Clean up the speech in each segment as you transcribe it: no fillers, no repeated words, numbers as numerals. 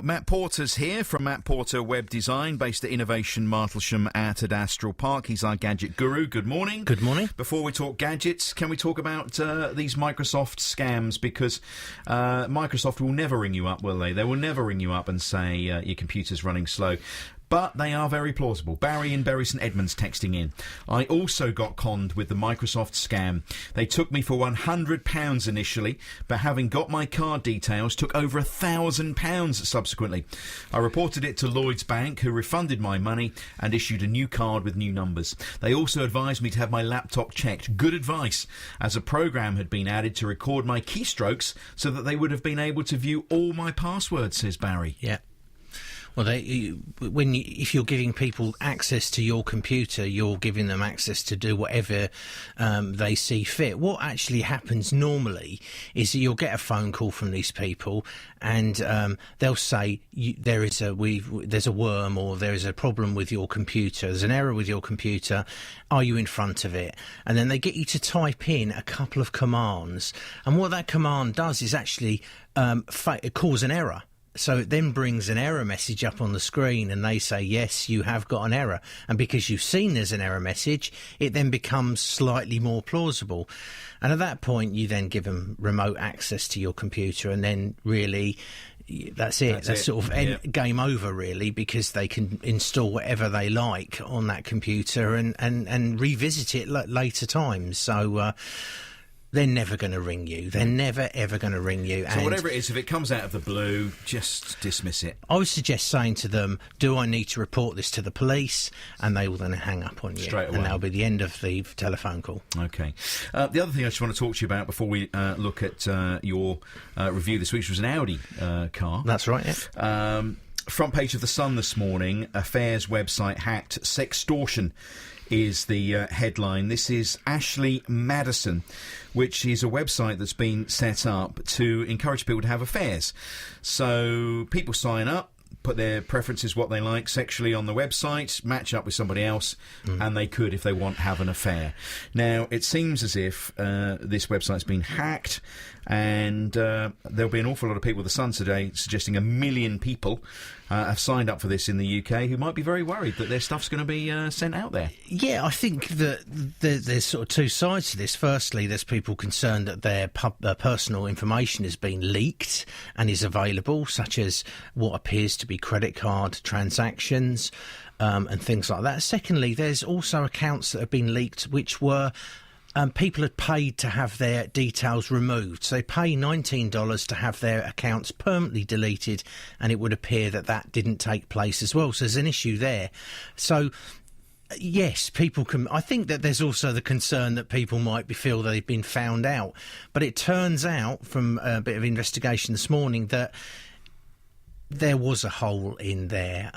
Matt Porter's here from Matt Porter Web Design, based at Innovation Martlesham at Astral Park. He's our gadget guru. Good morning. Good morning. Before we talk gadgets, can we talk about these Microsoft scams? Because Microsoft will never ring you up, will they? They will never ring you up and say your computer's running slow. But they are very plausible. Barry in Bury St Edmunds texting in. I also got conned with the Microsoft scam. They took me for £100 initially, but having got my card details, took over £1,000 subsequently. I reported it to Lloyds Bank, who refunded my money and issued a new card with new numbers. They also advised me to have my laptop checked. Good advice, as a program had been added to record my keystrokes so that they would have been able to view all my passwords, says Barry. Yeah. Well, if you're giving people access to your computer, you're giving them access to do whatever they see fit. What actually happens normally is that you'll get a phone call from these people, and they'll say there's a worm, or there is a problem with your computer. There's an error with your computer. Are you in front of it? And then they get you to type in a couple of commands, and what that command does is actually cause an error. So it then brings an error message up on the screen, and they say, yes, you have got an error. And because you've seen there's an error message, it then becomes slightly more plausible. And at that point, you then give them remote access to your computer, and then really that's it. That's sort of game over, really, because they can install whatever they like on that computer and revisit it later times. So they're never going to ring you. They're never, ever going to ring you. So whatever it is, if it comes out of the blue, just dismiss it. I would suggest saying to them, do I need to report this to the police? And they will then hang up on you. Straight away. And that'll be the end of the telephone call. OK. The other thing I just want to talk to you about before we look at your review this week was an Audi car. That's right, yeah. Front page of The Sun this morning, Affairs website hacked, sextortion is the headline. This is Ashley Madison, which is a website that's been set up to encourage people to have affairs. So people sign up, put their preferences, what they like sexually on the website, match up with somebody else, and they could, if they want, have an affair. Now, it seems as if this website's been hacked, and there'll be an awful lot of people, The Sun today, suggesting 1 million people have signed up for this in the UK who might be very worried that their stuff's going to be sent out there. Yeah, I think that there's sort of two sides to this. Firstly, there's people concerned that their personal information has been leaked and is available, such as what appears to be credit card transactions and things like that. Secondly, there's also accounts that have been leaked which were people had paid to have their details removed. So they pay $19 to have their accounts permanently deleted, and it would appear that that didn't take place as well. So there's an issue there. So yes, people can. I think that there's also the concern that people might feel they've been found out. But it turns out from a bit of investigation this morning that there was a hole in their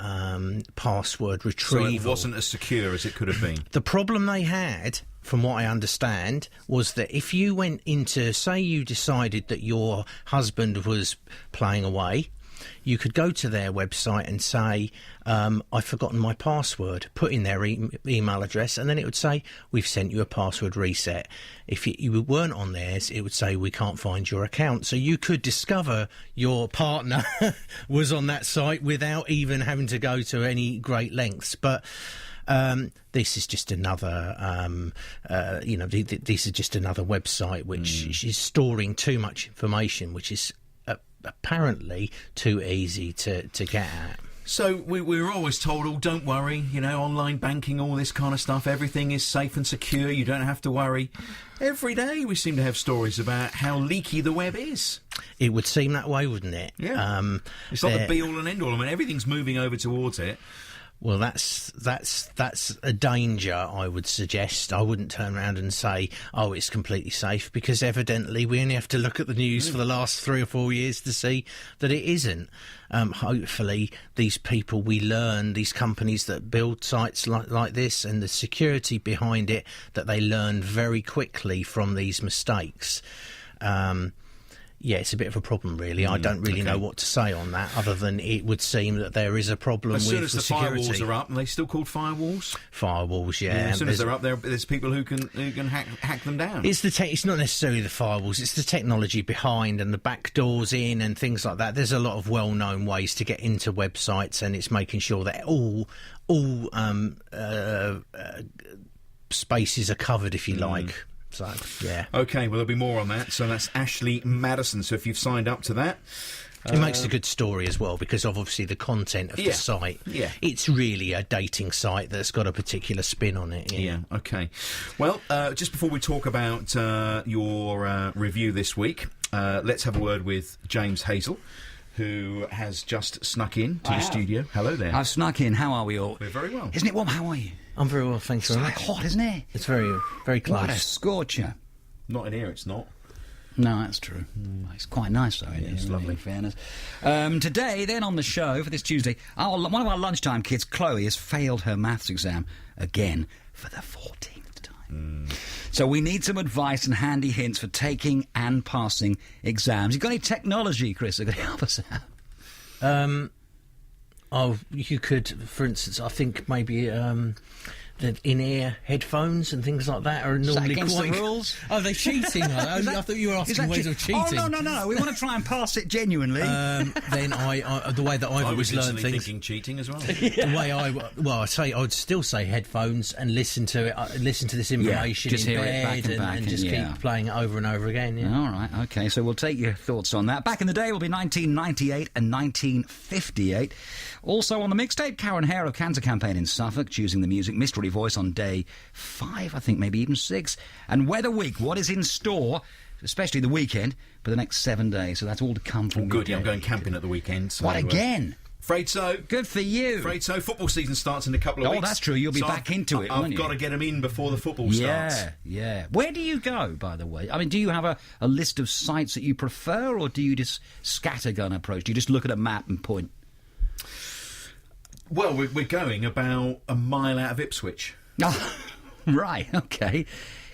password retrieval. So it wasn't as secure as it could have been. The problem they had, from what I understand, was that if you went into, say you decided that your husband was playing away, you could go to their website and say, I've forgotten my password, put in their email address, and then it would say, we've sent you a password reset. If you weren't on theirs, it would say, we can't find your account. So you could discover your partner was on that site without even having to go to any great lengths. But this is just another, this is just another website which is storing too much information, which is apparently too easy to get at. So we were always told, oh, don't worry, online banking, all this kind of stuff, everything is safe and secure, you don't have to worry. Every day we seem to have stories about how leaky the web is. It would seem that way, wouldn't it? Yeah. It's like the be-all and end-all. I mean, everything's moving over towards it. Well, that's a danger, I would suggest. I wouldn't turn around and say, oh, it's completely safe, because evidently we only have to look at the news for the last 3 or 4 years to see that it isn't. Hopefully these people, we learn, these companies that build sites like this and the security behind it, that they learn very quickly from these mistakes. Yeah, it's a bit of a problem, really. I don't really know what to say on that, other than it would seem that there is a problem with security. the As soon as the firewalls are up, are they still called firewalls? Firewalls, yeah. As soon as they're up, there's people who can hack them down. It's not necessarily the firewalls, it's the technology behind and the back doors in and things like that. There's a lot of well-known ways to get into websites, and it's making sure that all spaces are covered, if you like. So, yeah. OK, well, there'll be more on that. So that's Ashley Madison. So if you've signed up to that... It makes a good story as well, because of obviously the content of the site. Yeah. It's really a dating site that's got a particular spin on it. Yeah, OK. Well, just before we talk about your review this week, let's have a word with James Hazel, who has just snuck in to the studio. Hello there. I've snuck in. How are we all? We're very well. Isn't it warm? How are you? I'm very well, thanks very much. It's hot, isn't it? It's very, very close. What a scorcher. Not in here, it's not. No, that's true. It's quite nice, though. It's really, lovely. in fairness. Today, then on the show for this Tuesday, one of our lunchtime kids, Chloe, has failed her maths exam again for the 14th time. So we need some advice and handy hints for taking and passing exams. You got any technology, Chris, that could help us out? You could, for instance, I think maybe the in-ear headphones and things like that are normally against quite... the rules? Oh, they're cheating. I thought you were asking ways of cheating. Oh, no. We want to try and pass it genuinely. Then the way that I've always learned things... thinking cheating as well. The way I'd still say headphones and listen to it, listen to this information just in hear it bed back and back and just keep playing it over and over again. Yeah. All right, OK, so we'll take your thoughts on that. Back in the day will be 1998 and 1958. Also on the mixtape, Karen Hare of Cancer Campaign in Suffolk, choosing the music Mystery Voice on day 5, I think, maybe even 6. And Weather Week, what is in store, especially the weekend, for the next 7 days. So that's all to come from Good, yeah, I'm going camping at the weekend. So, what, again? Afraid so. Good for you. Afraid so. Football season starts in a couple of weeks. Oh, that's true. You'll be back into it, won't you? I've got to get them in before the football starts. Yeah. Where do you go, by the way? I mean, do you have a list of sites that you prefer, or do you just scattergun approach? Do you just look at a map and point? Well, we're going about a mile out of Ipswich. Oh, right, OK.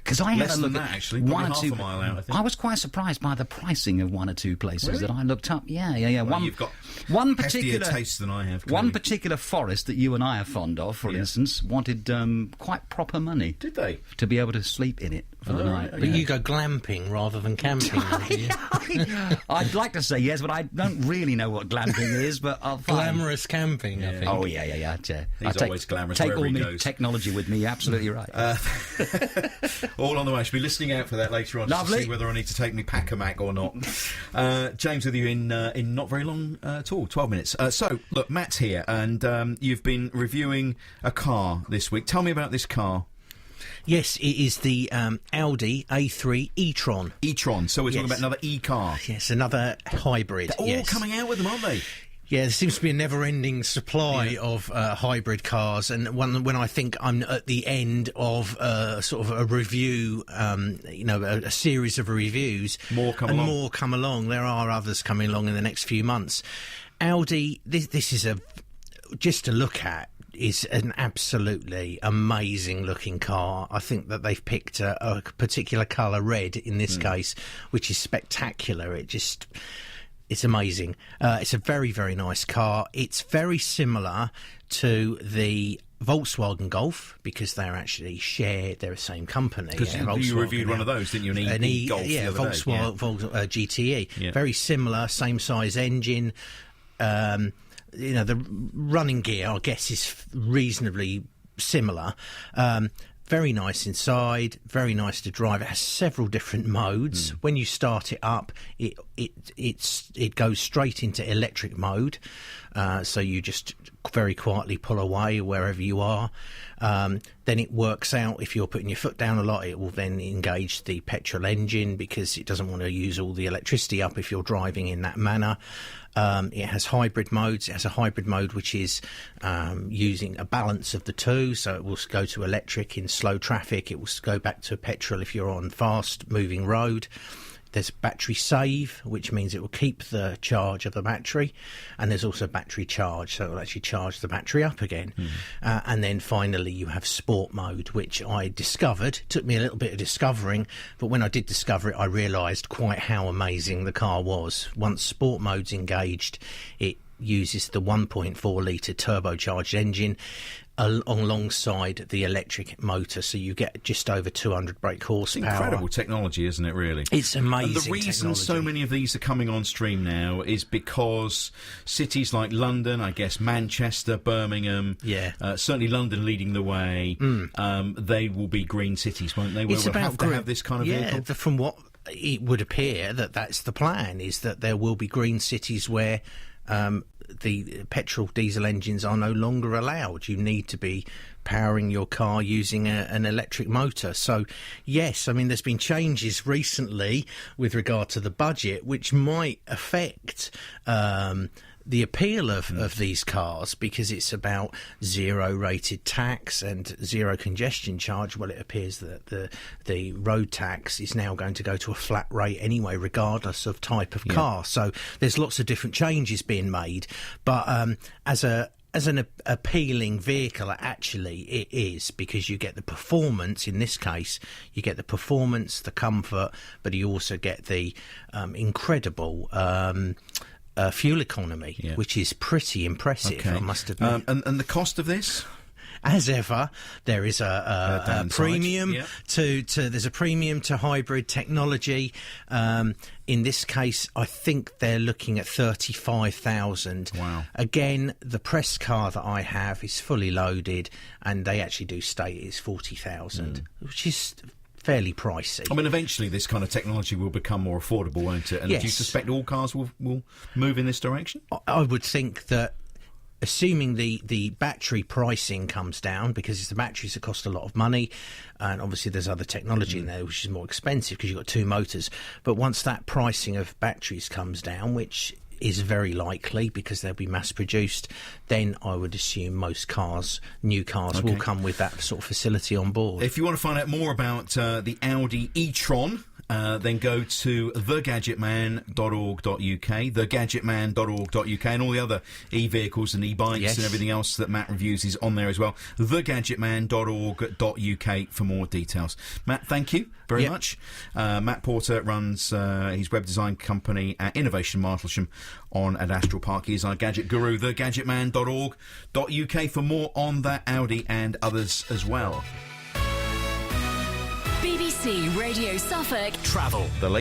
Because I had a look that, at actually, one or half two. a mile out, I think. I was quite surprised by the pricing of one or two places Really? that I looked up. Yeah. Well, you've got one heftier particular taste than I have. One clearly. particular forest that you and I are fond of, for instance, wanted quite proper money. Did they? To be able to sleep in it for the night. But you go glamping rather than camping. Do you? I'd like to say yes, but I don't really know what glamping is. But I'll find. Glamorous camping, I think. Oh yeah. He's always glamorous Take wherever all he my goes. technology with me. You're absolutely right. All on the way. I should be listening out for that later on Lovely. to see whether I need to take me Pack-A-Mac or not. James with you in not very long at all, 12 minutes. So, look, Matt's here, and you've been reviewing a car this week. Tell me about this car. Yes, it is the Audi A3 e-tron. E-tron, so we're talking about another e-car. Yes, another hybrid. They're all coming out with them, aren't they? Yeah, there seems to be a never-ending supply of hybrid cars, and when I think I'm at the end of sort of a review, a series of reviews, more come along. There are others coming along in the next few months. Audi, this is just to look at. Is an absolutely amazing looking car. I think that they've picked a particular colour, red in this case, which is spectacular. It's amazing. It's a very, very nice car. It's very similar to the Volkswagen Golf because they're the same company. Because you reviewed one of those, didn't you? An e-Golf the other Volkswagen GTE. Yeah. Very similar, same size engine. The running gear, I guess, is reasonably similar. Very nice inside, very nice to drive. It has several different modes. When you start it up, it goes straight into electric mode. So you just very quietly pull away wherever you are. Then it works out, if you're putting your foot down a lot, it will then engage the petrol engine because it doesn't want to use all the electricity up if you're driving in that manner. It has hybrid modes. It has a hybrid mode which is using a balance of the two, so it will go to electric in slow traffic. It will go back to petrol if you're on fast moving road. There's battery save, which means it will keep the charge of the battery, and there's also battery charge, so it will actually charge the battery up again. And then finally you have sport mode, which I discovered. Took me a little bit of discovering, but when I did discover it, I realised quite how amazing the car was. Once sport mode's engaged, it uses the 1.4 litre turbocharged engine alongside the electric motor, so you get just over 200 brake horsepower. Incredible technology, isn't it, really? It's amazing. And the reason technology. so many of these are coming on stream now is because cities like London, I guess Manchester, Birmingham, certainly London leading the way, they will be green cities, won't they? Where It's we'll about have to have this kind of vehicle. From what it would appear, that's the plan, is that there will be green cities where the petrol diesel engines are no longer allowed. You need to be powering your car using an electric motor. So yes, I mean, there's been changes recently with regard to the budget which might affect the appeal of these cars, because it's about zero rated tax and zero congestion charge. Well, it appears that the road tax is now going to go to a flat rate anyway, regardless of type of car. So there's lots of different changes being made, but as an appealing vehicle, actually it is, because you get the performance. In this case, you get the performance, the comfort, but you also get the incredible fuel economy, which is pretty impressive, I must admit. And the cost of this? As ever, there is a premium there's a premium to hybrid technology. In this case, I think they're looking at 35,000. Wow. Again, the press car that I have is fully loaded, and they actually do state it's 40,000, which is fairly pricey. I mean, eventually this kind of technology will become more affordable, won't it? And do you suspect all cars will move in this direction? I would think that, assuming the battery pricing comes down, because the batteries that cost a lot of money, and obviously there's other technology in there which is more expensive because you've got two motors, but once that pricing of batteries comes down, which is very likely because they'll be mass produced, then I would assume most cars, new cars, will come with that sort of facility on board. If you want to find out more about the Audi e-tron, then go to thegadgetman.org.uk, thegadgetman.org.uk, and all the other e-vehicles and e-bikes and everything else that Matt reviews is on there as well. thegadgetman.org.uk for more details. Matt, thank you very much. Matt Porter runs his web design company at Innovation Martlesham on Adastral Park. He is our gadget guru. thegadgetman.org.uk for more on that Audi and others as well. BBC Radio Suffolk Travel. The